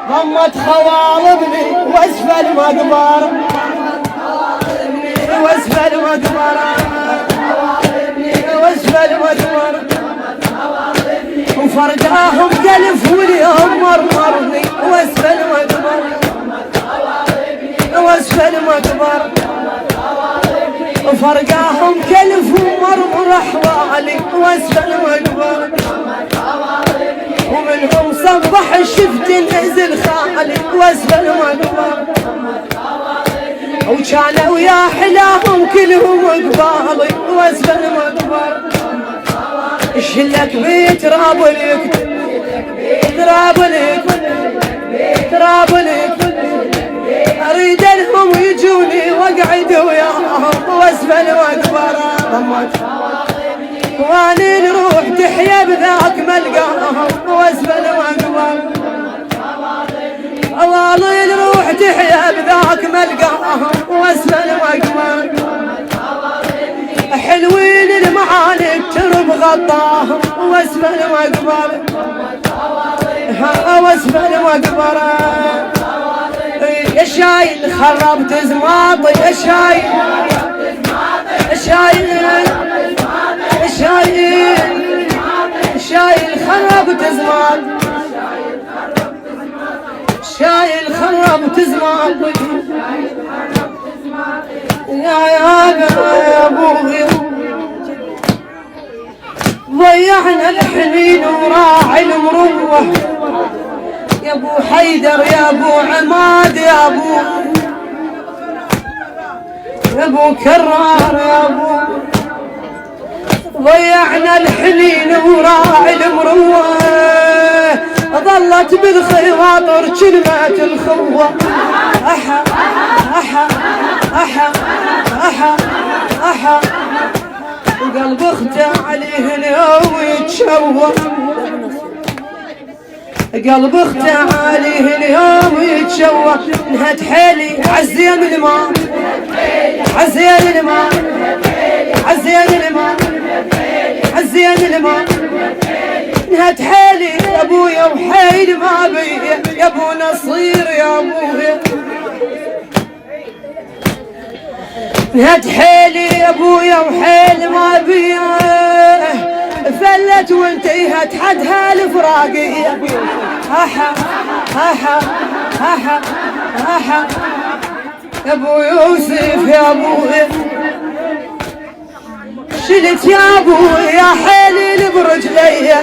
ضمت خوالبني واسفل مقبره واسفل مقبره واسفل مقبره وفرقاهم كلف واليوم مرمرني واسفل مقبره واسفل مقبره وفرقاهم كلف ومرمر احوالي واسفل مقبره ومنهم صبح شفت نزل خالي واسفل مقبره وكانوا يا حلاهم كلهم قبالي واسفل مقبره شلك بتراب اليكتب تراب اليكتب تراب اليكتب اريد لهم يجوني واقعد وياهم واسفل مقبره واني نروح تحيا بذاك ملقاهم واسفل مقبره والله نروح تحيا بذاك ملقاهم واسفل مقبره حلوين المعاني ترب غطاهم واسفل مقبره واسفل مقبره يا شايل خربت زماطي يا شايل شايل خربت زماطي شايل خربت زماطي يا ابوي ضيعنا الحنين وراعي المروه يا ابو حيدر يا ابو عماد يا ابو كرار يا ابو ضيعنا الحنين وراعي المروه ظلت بالخواطر كلمة الخوة أحا أحا أحا أحا أحا وقلب اخته عليه اليوم يتشوه قلب اخته عليه اليوم يتشوه نهت حيلي عزين الماء عزين الماء عزين الماء عزين الماء نهت حيلي يا ابويا وحيل ما بي يا ابو نصير يا ابويا نهت حيلي يا ابويا وحيل ما بي فلت وانتهت حدها الفراقية احا احا احا احا يا ابو يوسف يا ابويا شلت يا ابويا حيلي برجلي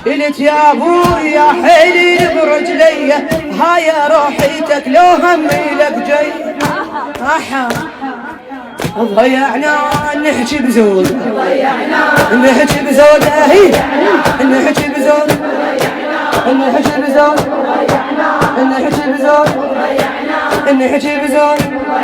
شلت يا ابويا حيلي برجلي هاي روحيتك لو همي لك جاي احا ضيعنا نحكي بزود نحكي بزود اهي نحكي بزود نحكي بزود نحكي بزود نحكي بزود